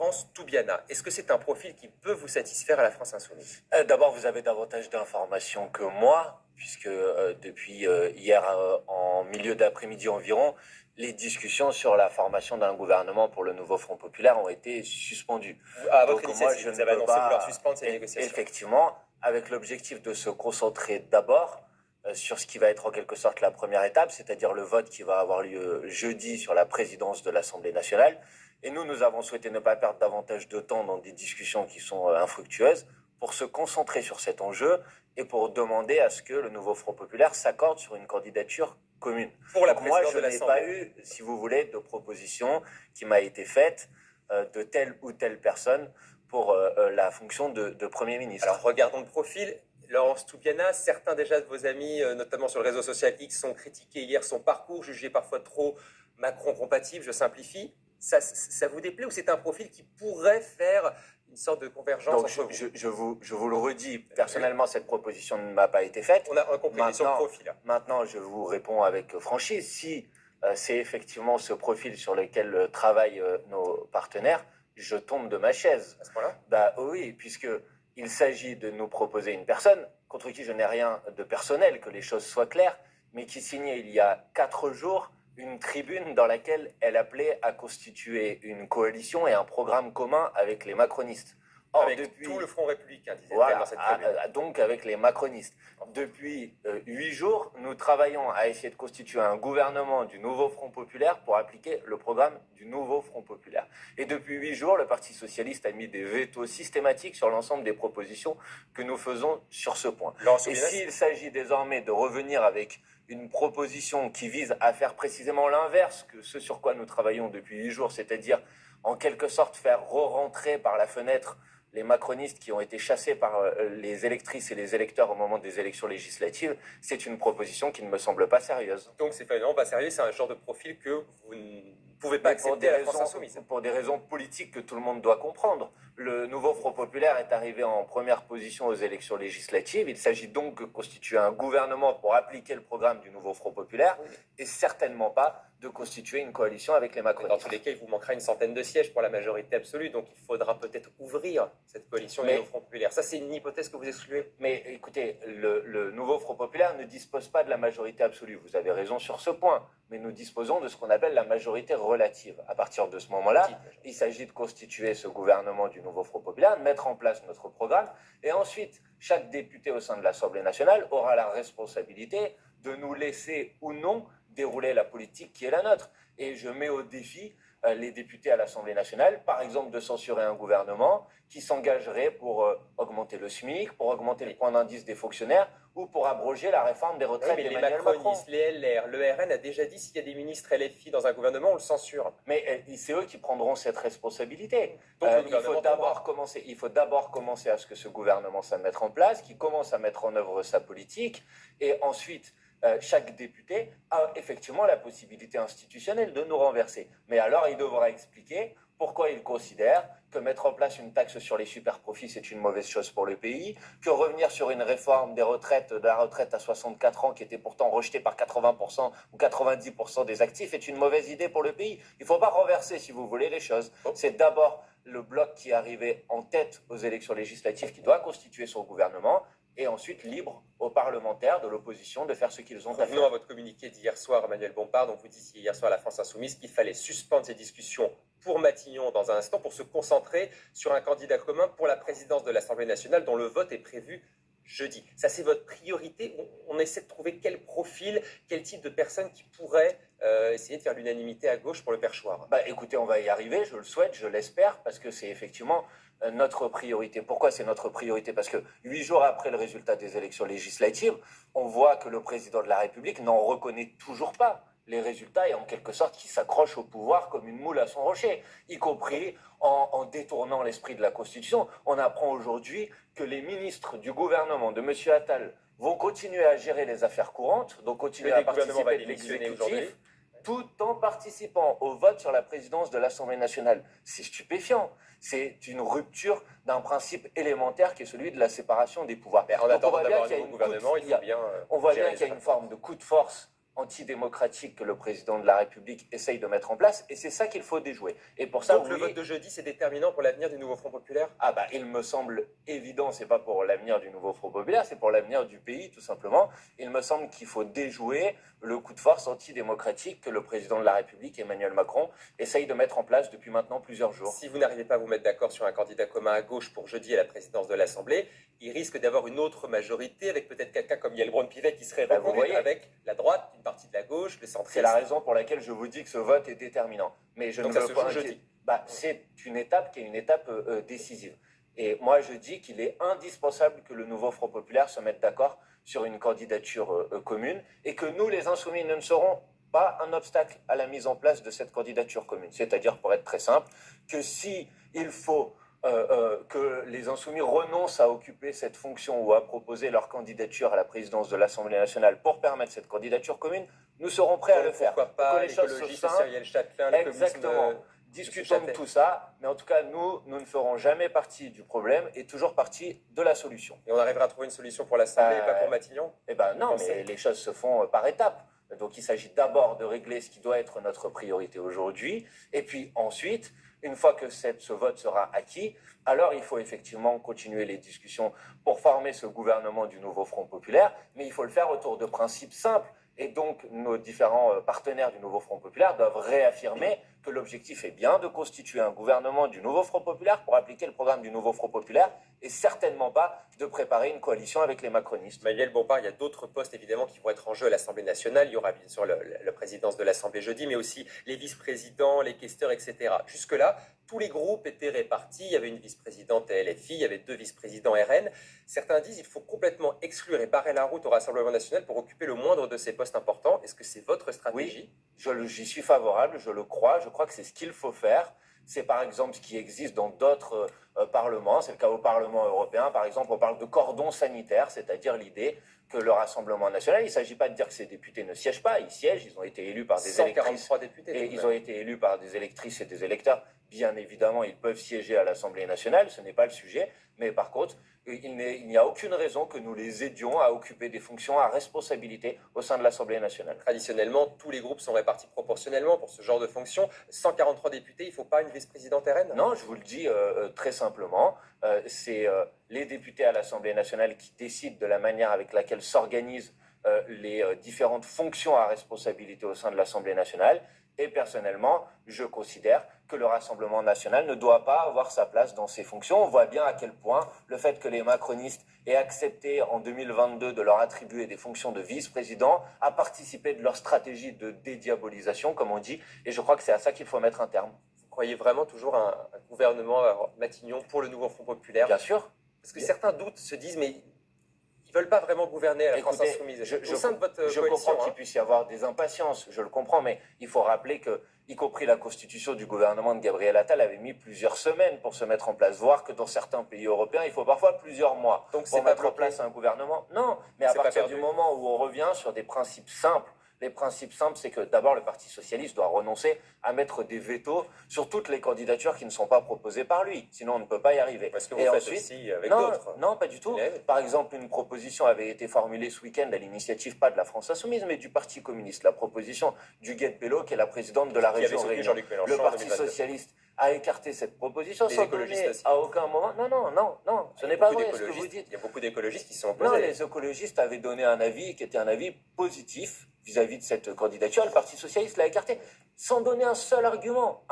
Laurence Toubiana. Est-ce que c'est un profil qui peut vous satisfaire à la France Insoumise? D'abord, vous avez davantage d'informations que moi, puisque depuis hier en milieu d'après-midi environ, les discussions sur la formation d'un gouvernement pour le nouveau Front Populaire ont été suspendues. À votre initiative, vous avez annoncé vouloir suspendre ces négociations. Effectivement, avec l'objectif de se concentrer d'abord sur ce qui va être en quelque sorte la première étape, c'est-à-dire le vote qui va avoir lieu jeudi sur la présidence de l'Assemblée nationale. Et nous avons souhaité ne pas perdre davantage de temps dans des discussions qui sont infructueuses pour se concentrer sur cet enjeu et pour demander à ce que le nouveau Front Populaire s'accorde sur une candidature commune. Pour la Donc moi, je de n'ai pas eu, si vous voulez, de proposition qui m'a été faite de telle ou telle personne pour la fonction de Premier ministre. Alors regardons le profil. Laurence Toubiana, certains déjà de vos amis, notamment sur le réseau social X, ont critiqué hier son parcours, jugé parfois trop Macron-compatible, je simplifie. Ça vous déplaît ou c'est un profil qui pourrait faire une sorte de convergence Donc, entre vous? je vous le redis, personnellement, cette proposition ne m'a pas été faite. On a compris sur le profil. Maintenant, je vous réponds avec franchise. Si c'est effectivement ce profil sur lequel travaillent nos partenaires, je tombe de ma chaise. À ce point-là? Bah oui, puisqu'il s'agit de nous proposer une personne contre qui je n'ai rien de personnel, que les choses soient claires, mais qui signait il y a 4 jours une tribune dans laquelle elle appelait à constituer une coalition et un programme commun avec les macronistes. Or, avec tout le Front républicain, disait-elle dans cette tribune. Donc avec les macronistes. Depuis 8 jours, nous travaillons à essayer de constituer un gouvernement du nouveau Front Populaire pour appliquer le programme du nouveau Front Populaire. Et depuis 8 jours, le Parti Socialiste a mis des vétos systématiques sur l'ensemble des propositions que nous faisons sur ce point. Et s'il s'agit désormais de revenir avec une proposition qui vise à faire précisément l'inverse que ce sur quoi nous travaillons depuis 8 jours, c'est-à-dire en quelque sorte faire re-rentrer par la fenêtre les macronistes qui ont été chassés par les électrices et les électeurs au moment des élections législatives, c'est une proposition qui ne me semble pas sérieuse. Donc c'est finalement pas sérieux, c'est un genre de profil que vous ne pouvez pas accepter à la France Insoumise. Pour des raisons politiques que tout le monde doit comprendre. Le nouveau Front Populaire est arrivé en première position aux élections législatives. Il s'agit donc de constituer un gouvernement pour appliquer le programme du nouveau Front Populaire et certainement pas de constituer une coalition avec les macronistes. Dans tous les cas, il vous manquera une centaine de sièges pour la majorité absolue, donc il faudra peut-être ouvrir cette coalition du nouveau Front Populaire. Ça, c'est une hypothèse que vous excluez. Mais écoutez, le nouveau Front Populaire ne dispose pas de la majorité absolue. Vous avez raison sur ce point. Mais nous disposons de ce qu'on appelle la majorité relative. À partir de ce moment-là, il s'agit de constituer ce gouvernement du nouveau Front Populaire, de mettre en place notre programme, et ensuite, chaque député au sein de l'Assemblée nationale aura la responsabilité de nous laisser ou non dérouler la politique qui est la nôtre. Et je mets au défi les députés à l'Assemblée nationale, par exemple, de censurer un gouvernement qui s'engagerait pour augmenter le SMIC, pour augmenter le point d'indice des fonctionnaires ou pour abroger la réforme des retraites d'Emmanuel Macron. Les macronistes, les LR, le RN a déjà dit s'il y a des ministres LFI dans un gouvernement, on le censure. Mais c'est eux qui prendront cette responsabilité. Donc, il faut d'abord commencer à ce que ce gouvernement s'en mette en place, qu'il commence à mettre en œuvre sa politique, et ensuite chaque député a effectivement la possibilité institutionnelle de nous renverser. Mais alors, il devra expliquer pourquoi il considère que mettre en place une taxe sur les super-profits, c'est une mauvaise chose pour le pays, que revenir sur une réforme des retraites, de la retraite à 64 ans, qui était pourtant rejetée par 80% ou 90% des actifs, est une mauvaise idée pour le pays. Il ne faut pas renverser, si vous voulez, les choses. C'est d'abord le bloc qui est arrivé en tête aux élections législatives qui doit constituer son gouvernement, et ensuite libre aux parlementaires de l'opposition de faire ce qu'ils ont à faire. Revenons à votre communiqué d'hier soir, Emmanuel Bompard, dont vous disiez hier soir à la France Insoumise qu'il fallait suspendre ces discussions pour Matignon dans un instant, pour se concentrer sur un candidat commun pour la présidence de l'Assemblée nationale dont le vote est prévu jeudi. Ça, c'est votre priorité. On essaie de trouver quel profil, quel type de personne qui pourrait essayer de faire l'unanimité à gauche pour le perchoir. Écoutez, on va y arriver, je le souhaite, je l'espère, parce que c'est effectivement notre priorité. Pourquoi c'est notre priorité? Parce que 8 jours après le résultat des élections législatives, on voit que le président de la République n'en reconnaît toujours pas les résultats et en quelque sorte qui s'accroche au pouvoir comme une moule à son rocher, y compris en détournant l'esprit de la Constitution. On apprend aujourd'hui que les ministres du gouvernement de M. Attal vont continuer à gérer les affaires courantes, donc continuer à participer de l'exécutif, tout en participant au vote sur la présidence de l'Assemblée nationale. C'est stupéfiant. C'est une rupture d'un principe élémentaire qui est celui de la séparation des pouvoirs. On voit bien qu'il y a une forme de coup de force antidémocratique que le président de la République essaye de mettre en place, et c'est ça qu'il faut déjouer. Et pour ça, donc le vote de jeudi, c'est déterminant pour l'avenir du nouveau Front populaire? Ah bah, il me semble évident, c'est pas pour l'avenir du nouveau Front populaire, c'est pour l'avenir du pays, tout simplement. Il me semble qu'il faut déjouer le coup de force antidémocratique que le président de la République, Emmanuel Macron, essaye de mettre en place depuis maintenant plusieurs jours. Si vous n'arrivez pas à vous mettre d'accord sur un candidat commun à gauche pour jeudi à la présidence de l'Assemblée, il risque d'avoir une autre majorité avec peut-être quelqu'un comme Yael Braun-Pivet qui serait reconduit avec la droite, une partie de la gauche, le centrisme. C'est la raison pour laquelle je vous dis que ce vote est déterminant. Mais je donc ne ça veux se pas joue jeudi. C'est une étape qui est une étape décisive. Et moi, je dis qu'il est indispensable que le nouveau Front populaire se mette d'accord sur une candidature commune et que nous, les Insoumis, ne serons pas un obstacle à la mise en place de cette candidature commune. C'est-à-dire, pour être très simple, que si il faut que les Insoumis renoncent à occuper cette fonction ou à proposer leur candidature à la présidence de l'Assemblée nationale pour permettre cette candidature commune, nous serons prêts à le faire. Pourquoi pas l'écologiste Cyrielle Châtelain, le exactement. Discutons de tout ça, mais en tout cas, nous ne ferons jamais partie du problème et toujours partie de la solution. Et on arrivera à trouver une solution pour l'Assemblée et pas pour Matignon? Eh bien non, mais les choses se font par étapes. Donc il s'agit d'abord de régler ce qui doit être notre priorité aujourd'hui, et puis ensuite, une fois que ce vote sera acquis, alors il faut effectivement continuer les discussions pour former ce gouvernement du nouveau Front populaire, mais il faut le faire autour de principes simples. Et donc, nos différents partenaires du nouveau Front populaire doivent réaffirmer que l'objectif est bien de constituer un gouvernement du nouveau Front populaire pour appliquer le programme du nouveau Front populaire et certainement pas de préparer une coalition avec les macronistes. Manuel Bompard, il y a d'autres postes évidemment qui vont être en jeu à l'Assemblée nationale. Il y aura bien sûr la présidence de l'Assemblée jeudi, mais aussi les vice-présidents, les questeurs, etc. Jusque-là, tous les groupes étaient répartis. Il y avait une vice-présidente LFI, il y avait 2 vice-présidents RN. Certains disent qu'il faut complètement exclure et barrer la route au Rassemblement national pour occuper le moindre de ces postes importants. Est-ce que c'est votre stratégie? Oui, j'y suis favorable, je le crois. Je crois que c'est ce qu'il faut faire. C'est par exemple ce qui existe dans d'autres parlements. C'est le cas au Parlement européen. Par exemple, on parle de cordon sanitaire, c'est-à-dire l'idée que le Rassemblement national, il ne s'agit pas de dire que ces députés ne siègent pas. Ils siègent, ils ont été élus par des électrices. Députés, et ils ont été élus par des électrices et des électeurs. Bien évidemment, ils peuvent siéger à l'Assemblée nationale, ce n'est pas le sujet. Mais par contre, il n'y a aucune raison que nous les aidions à occuper des fonctions à responsabilité au sein de l'Assemblée nationale. Traditionnellement, tous les groupes sont répartis proportionnellement pour ce genre de fonction. 143 députés, il ne faut pas une vice-présidente RN? Non, je vous le dis très simplement. C'est les députés à l'Assemblée nationale qui décident de la manière avec laquelle s'organisent les différentes fonctions à responsabilité au sein de l'Assemblée nationale. Et personnellement, je considère que le Rassemblement national ne doit pas avoir sa place dans ces fonctions. On voit bien à quel point le fait que les macronistes aient accepté en 2022 de leur attribuer des fonctions de vice-président a participé de leur stratégie de dédiabolisation, comme on dit. Et je crois que c'est à ça qu'il faut mettre un terme. Vous croyez vraiment toujours un gouvernement Matignon pour le nouveau Front populaire? Bien sûr. Parce que certains doutent, se disent, mais ils ne veulent pas vraiment gouverner à la France insoumise. Je comprends qu'il puisse y avoir des impatiences, je le comprends, mais il faut rappeler que, y compris la constitution du gouvernement de Gabriel Attal avait mis plusieurs semaines pour se mettre en place, voire que dans certains pays européens, il faut parfois plusieurs mois pour mettre en place un gouvernement. Non, mais à partir du moment où on revient sur des principes simples, les principes simples, c'est que d'abord le Parti socialiste doit renoncer à mettre des vétos sur toutes les candidatures qui ne sont pas proposées par lui. Sinon, on ne peut pas y arriver. Parce que vous faites aussi avec d'autres. Non, pas du tout. Par exemple, une proposition avait été formulée ce week-end à l'initiative, pas de la France Insoumise, mais du Parti communiste. La proposition du Guette Bello, qui est la présidente de la région Réunion. Le Parti socialiste a écarté cette proposition sans donner à aucun moment. Non, ce n'est pas vrai ce que vous dites. Il y a beaucoup d'écologistes qui sont opposés. Non, les écologistes avaient donné un avis qui était un avis positif vis-à-vis de cette candidature. Le Parti socialiste l'a écarté sans donner un seul argument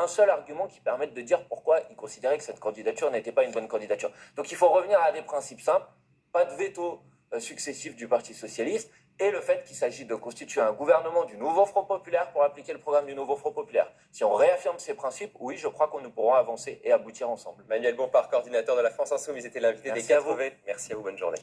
qui permette de dire pourquoi il considérait que cette candidature n'était pas une bonne candidature. Donc il faut revenir à des principes simples, pas de veto successif du Parti socialiste, et le fait qu'il s'agit de constituer un gouvernement du nouveau Front populaire pour appliquer le programme du nouveau Front populaire. Si on réaffirme ces principes, oui, je crois qu'on nous pourrons avancer et aboutir ensemble. Manuel Bompard, coordinateur de la France Insoumise, était l'invité des 4V. Merci à vous, bonne journée.